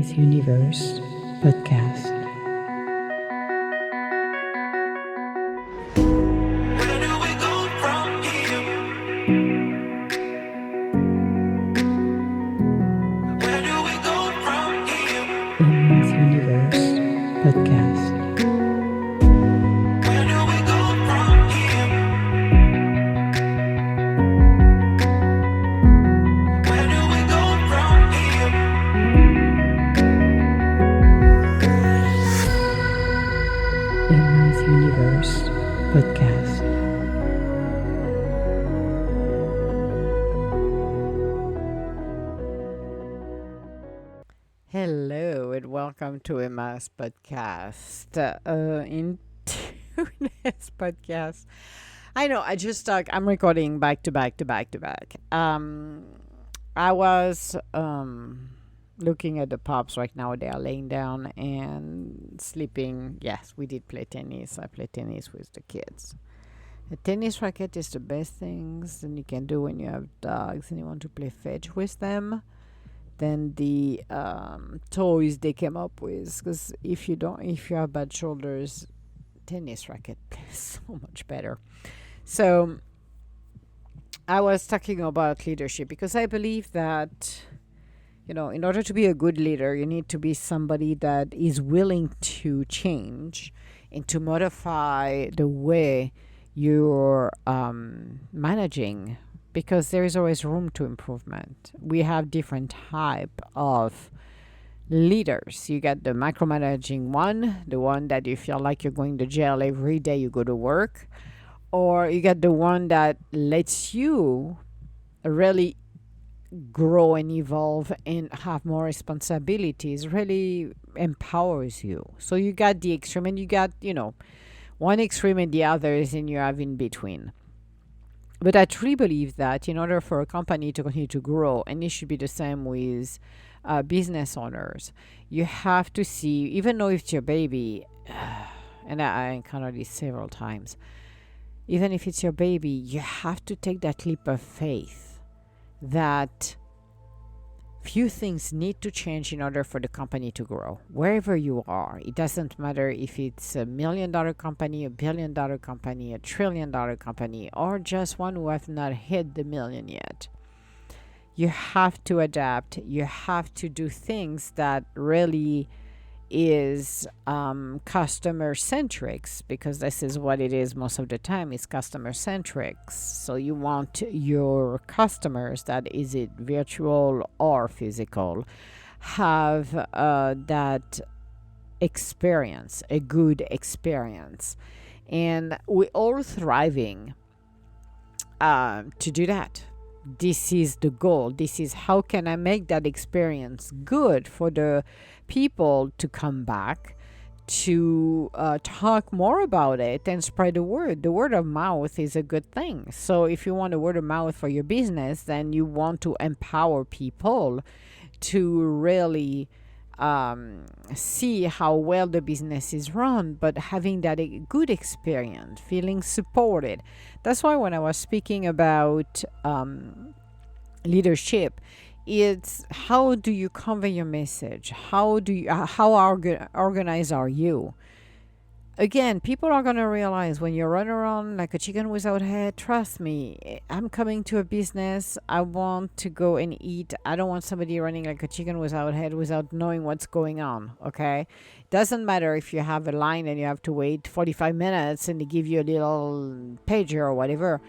Emma's Universe podcast. Where do we go from here? Where do we go from here? Emma's Universe podcast. Where do we go from here? Where do we go from here? Emma's Universe podcast. Hello and welcome to Emma's podcast. In today's podcast, I know I just talk. I'm recording back to back to back to back. I was looking at the pups right now. They are laying down and sleeping. Yes, we did play tennis. I play tennis with the kids. A tennis racket is the best things that you can do when you have dogs and you want to play fetch with them than the toys they came up with. Because if you have bad shoulders, tennis racket plays so much better. So I was talking about leadership because I believe that in order to be a good leader, you need to be somebody that is willing to change and to modify the way you're managing, because there is always room to improvement. We have different type of leaders. You get the micromanaging one, the one that you feel like you're going to jail every day you go to work, or you get the one that lets you really grow and evolve and have more responsibilities, really empowers you. So you got the extreme and you got, one extreme and the others, and you have in between. But I truly believe that in order for a company to continue to grow, and it should be the same with business owners, you have to see, even though it's your baby, and I encountered this several times, even if it's your baby, you have to take that leap of faith that few things need to change in order for the company to grow. Wherever you are, it doesn't matter if it's $1 million company, $1 billion company, $1 trillion company, or just one who have not hit the million yet. You have to adapt. You have to do things that really is customer centric, because this is what it is most of the time, is customer centric. So you want your customers, that is it virtual or physical, have that experience, a good experience, and we're all thriving to do that. This is the goal. This is how can I make that experience good for the people to come back, to talk more about it and spread the word. The word of mouth is a good thing. So if you want a word of mouth for your business, then you want to empower people to really see how well the business is run, but having that a good experience, feeling supported. That's why when I was speaking about leadership, it's how do you convey your message? How organized are you? Again, people are going to realize when you run around like a chicken without head. Trust me, I'm coming to a business. I want to go and eat. I don't want somebody running like a chicken without head without knowing what's going on. Okay? Doesn't matter if you have a line and you have to wait 45 minutes and they give you a little pager or whatever.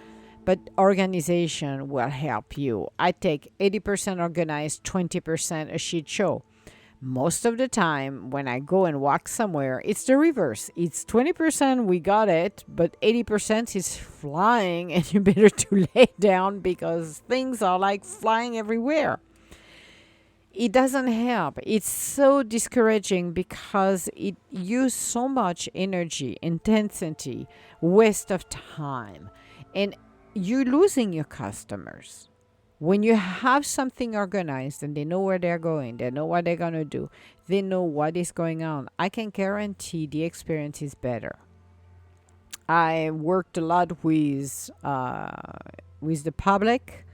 But organization will help you. I take 80% organized, 20% a shit show. Most of the time, when I go and walk somewhere, it's the reverse. It's 20% we got it, but 80% is flying, and you better to lay down because things are like flying everywhere. It doesn't help. It's so discouraging because it uses so much energy, intensity, waste of time, and you're losing your customers. When you have something organized and they know where they're going, they know what they're going to do, they know what is going on, I can guarantee the experience is better. I worked a lot with the public,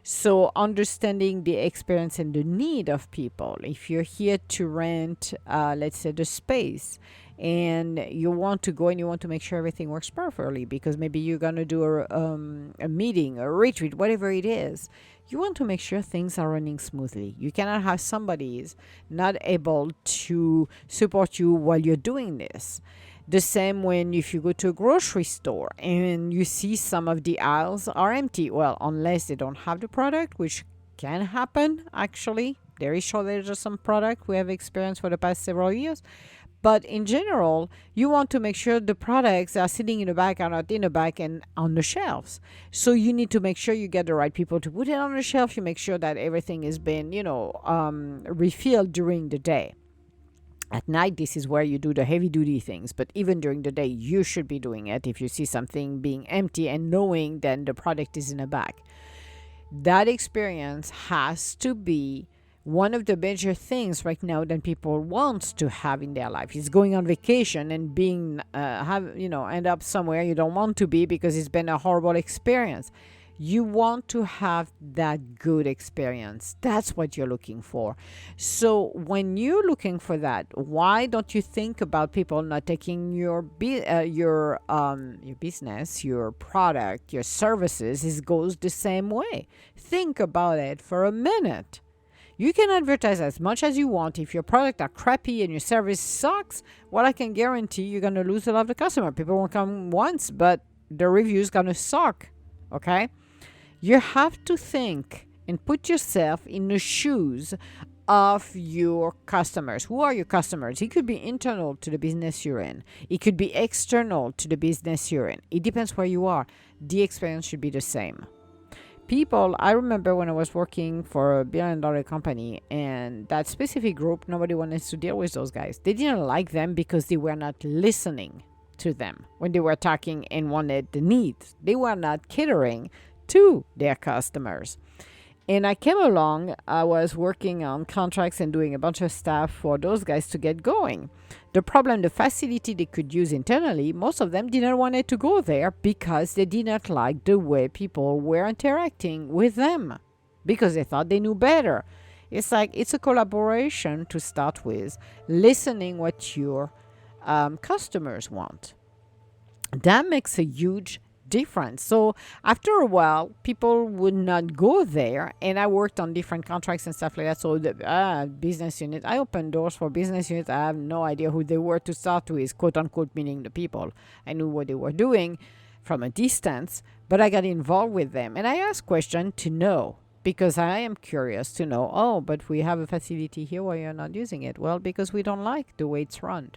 So, understanding the experience and the need of people. If you're here to rent, let's say, the space, and you want to go and you want to make sure everything works perfectly because maybe you're going to do a meeting, a retreat, whatever it is, you want to make sure things are running smoothly. You cannot have somebody is not able to support you while you're doing this. The same when if you go to a grocery store and you see some of the aisles are empty. Well, unless they don't have the product, which can happen actually. There is shortage of some product we have experienced for the past several years. But in general, you want to make sure the products are sitting in the back are not in the back and on the shelves. So you need to make sure you get the right people to put it on the shelf. You make sure that everything has been, refilled during the day. At night, this is where you do the heavy duty things, but even during the day, you should be doing it if you see something being empty and knowing then the product is in the back. That experience has to be one of the major things right now that people want to have in their life is going on vacation and being end up somewhere you don't want to be because it's been a horrible experience. You want to have that good experience. That's what you're looking for. So when you're looking for that, why don't you think about people not taking your business, your product, your services? It goes the same way. Think about it for a minute. You can advertise as much as you want. If your product are crappy and your service sucks, well, I can guarantee you're going to lose a lot of the customer. People won't come once, but the review's going to suck. Okay? You have to think and put yourself in the shoes of your customers. Who are your customers? It could be internal to the business you're in. It could be external to the business you're in. It depends where you are. The experience should be the same. People, I remember when I was working for a $1 billion company and that specific group, nobody wanted to deal with those guys. They didn't like them because they were not listening to them when they were talking and wanted the needs. They were not catering to their customers. And I came along, I was working on contracts and doing a bunch of stuff for those guys to get going. The problem, the facility they could use internally, most of them didn't want it to go there because they did not like the way people were interacting with them because they thought they knew better. It's like it's a collaboration to start with, listening what your customers want. That makes a huge difference. So after a while, people would not go there, and I worked on different contracts and stuff like that. So the business unit, I opened doors for business units. I have no idea who they were to start with, quote unquote, meaning the people. I knew what they were doing from a distance, but I got involved with them, and I asked questions to know. Because I am curious to know, oh, but we have a facility here why you're not using it. Well, because we don't like the way it's run.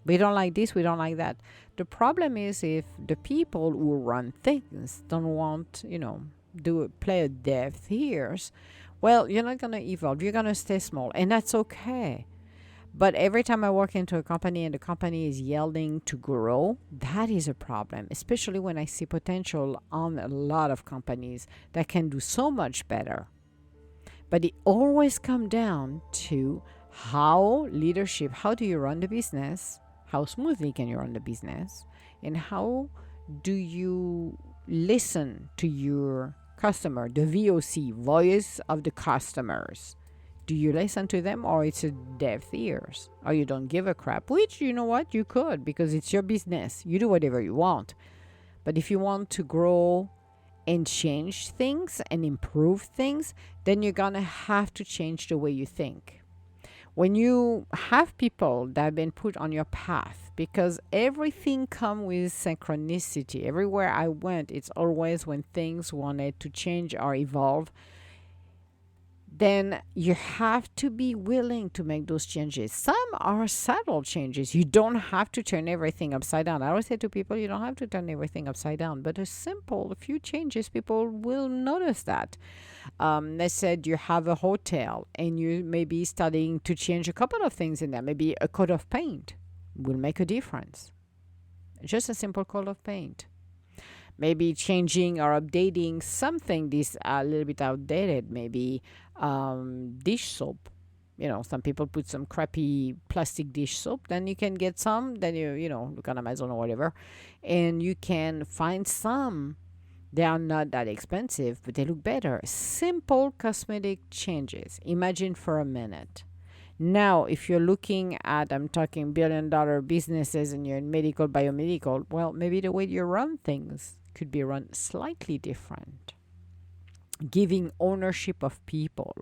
We don't like this, we don't like that. The problem is if the people who run things don't want, play a deaf ears, well, you're not going to evolve. You're going to stay small, and that's okay. But every time I walk into a company and the company is yelling to grow, that is a problem, especially when I see potential on a lot of companies that can do so much better. But it always comes down to how do you run the business? How smoothly can you run the business? And how do you listen to your customer, the VOC, voice of the customers? Do you listen to them, or it's a deaf ears, or you don't give a crap? Which, you know what, you could, because it's your business. You do whatever you want. But if you want to grow and change things and improve things, then you're gonna have to change the way you think. When you have people that have been put on your path, because everything comes with synchronicity. Everywhere I went, it's always when things wanted to change or evolve, then you have to be willing to make those changes. Some are subtle changes. You don't have to turn everything upside down. I always say to people, you don't have to turn everything upside down, but a few changes, people will notice that. They said you have a hotel and you may be studying to change a couple of things in there. Maybe a coat of paint will make a difference. Just a simple coat of paint. Maybe changing or updating something this a little bit outdated. Maybe dish soap. Some people put some crappy plastic dish soap. Then you can get some. Then you look on Amazon or whatever, and you can find some They are not that expensive, but they look better. Simple cosmetic changes. Imagine for a minute. Now, if you're looking at, I'm talking billion-dollar businesses and you're in medical, biomedical, well, maybe the way you run things could be run slightly different. Giving ownership of people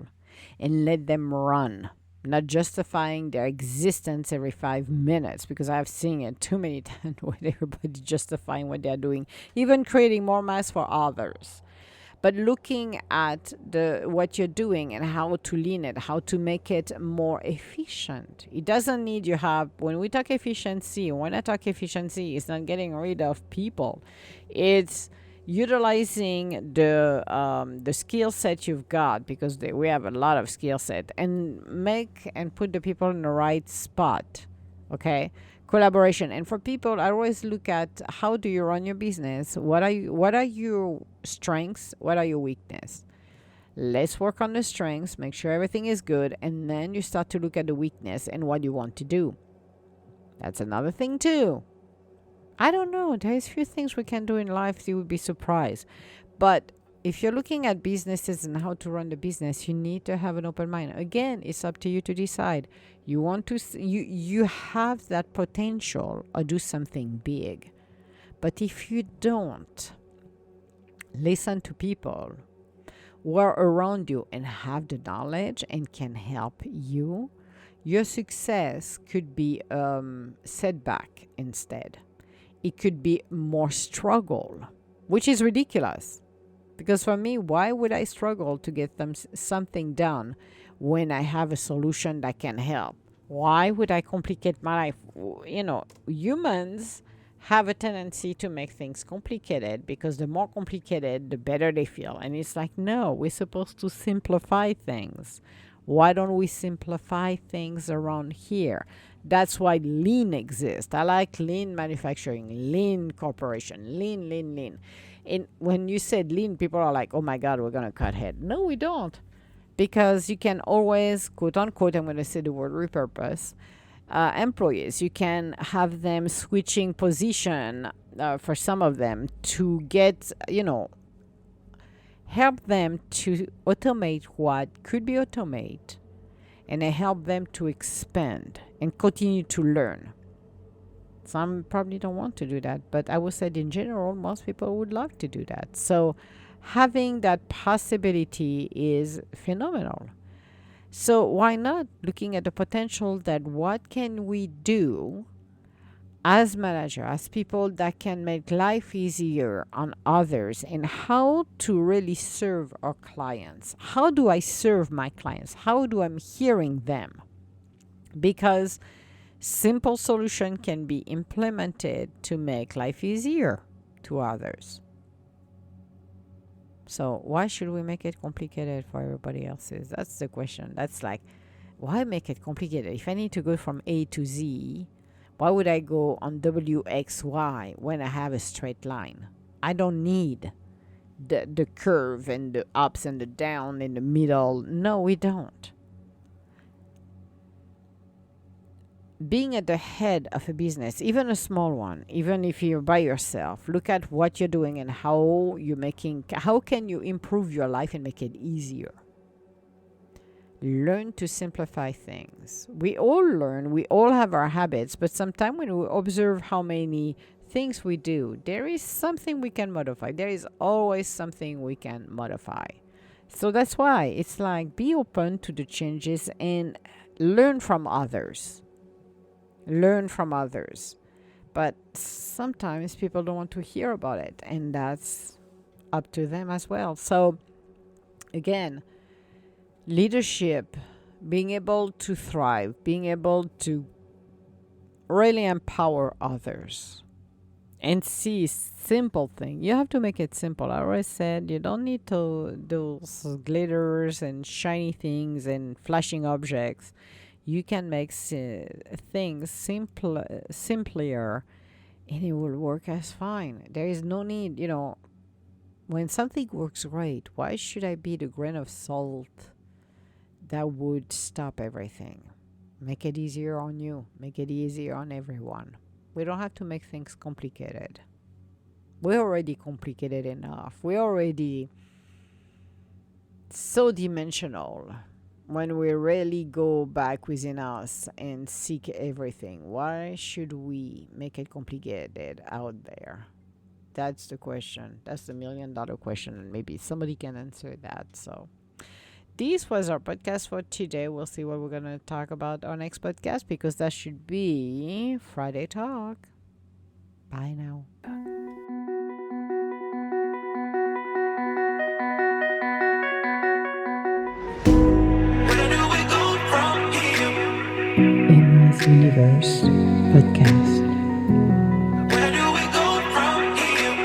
and let them run, not justifying their existence every 5 minutes, because I've seen it too many times with everybody justifying what they're doing, even creating more mass for others. But looking at what you're doing and how to lean it, how to make it more efficient. It doesn't need you have, when we talk efficiency, when I talk efficiency, it's not getting rid of people. It's utilizing the skill set you've got, because we have a lot of skill set, and make and put the people in the right spot. Okay, collaboration. And for people, I always look at, how do you run your business? What are your strengths? What are your weaknesses? Let's work on the strengths, make sure everything is good, and then you start to look at the weakness and what you want to do. That's another thing too. I don't know. There's few things we can do in life. You would be surprised. But if you're looking at businesses and how to run the business, you need to have an open mind. Again, it's up to you to decide. You want to, you have that potential or do something big. But if you don't listen to people who are around you and have the knowledge and can help you, your success could be setback instead. It could be more struggle, which is ridiculous. Because for me, why would I struggle to get something done when I have a solution that can help? Why would I complicate my life? Humans have a tendency to make things complicated, because the more complicated, the better they feel. And it's like, no, we're supposed to simplify things. Why don't we simplify things around here? That's why lean exists. I like lean manufacturing, lean corporation, lean. And when you said lean, people are like, oh my God, we're going to cut head. No, we don't. Because you can always, quote unquote, I'm going to say the word repurpose, employees. You can have them switching position for some of them to get, help them to automate what could be automate, and help them to expand and continue to learn. Some probably don't want to do that, but I would say in general, most people would love to do that. So having that possibility is phenomenal. So why not looking at the potential that what can we do as manager, as people that can make life easier on others, and how to really serve our clients. How do I serve my clients? How do I'm hearing them? Because simple solution can be implemented to make life easier to others. So why should we make it complicated for everybody else's? That's the question. That's like, why make it complicated? If I need to go from A to Z, why would I go on WXY when I have a straight line? I don't need the curve and the ups and the down in the middle. No, we don't. Being at the head of a business, even a small one, even if you're by yourself, look at what you're doing and how can you improve your life and make it easier. Learn to simplify things. We all learn, we all have our habits, but sometimes when we observe how many things we do, there is something we can modify. There is always something we can modify. So that's why it's like, be open to the changes and learn from others. Learn from others. But sometimes people don't want to hear about it, and that's up to them as well. So again, leadership, being able to thrive, being able to really empower others and see simple things. You have to make it simple. I always said you don't need to those glitters and shiny things and flashing objects. You can make things simpler, and it will work as fine. There is no need, when something works great, why should I be the grain of salt that would stop everything? Make it easier on you. Make it easier on everyone. We don't have to make things complicated. We're already complicated enough. We're already so dimensional when we really go back within us and seek everything. Why should we make it complicated out there? That's the question. That's the $1,000,000 question, and maybe somebody can answer that. So, this was our podcast for today. We'll see what we're going to talk about our next podcast because that should be Friday Talk. Bye now. Where do we go from here? Emma's Universe Podcast. Where do we go from here?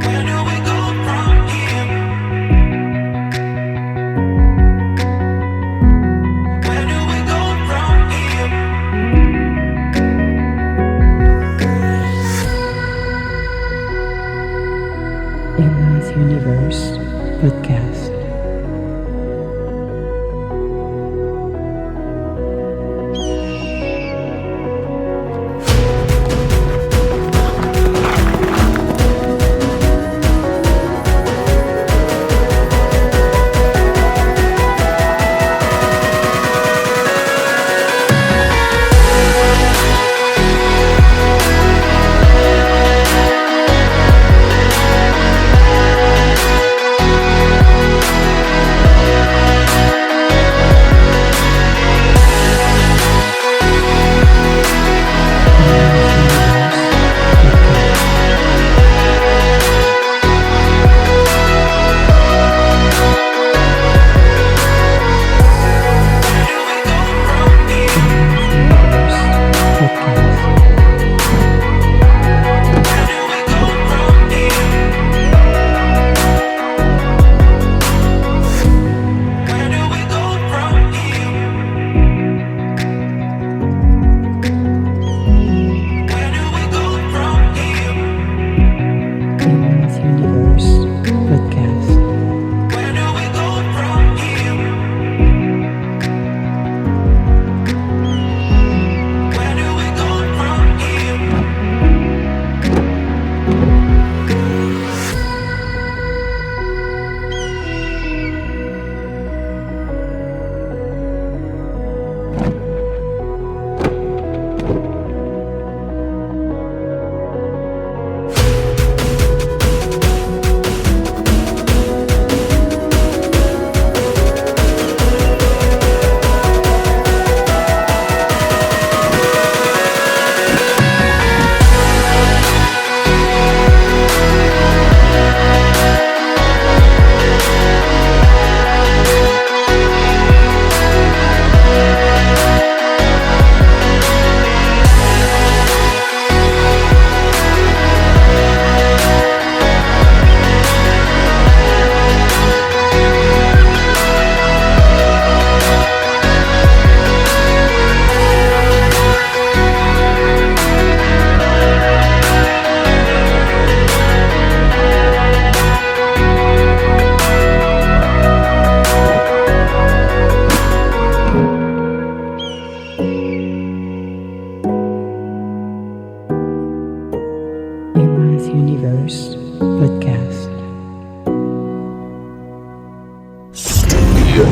Where do we go from here? Where do we go from here? Emma's Universe Podcast. Universe Podcast. Studio.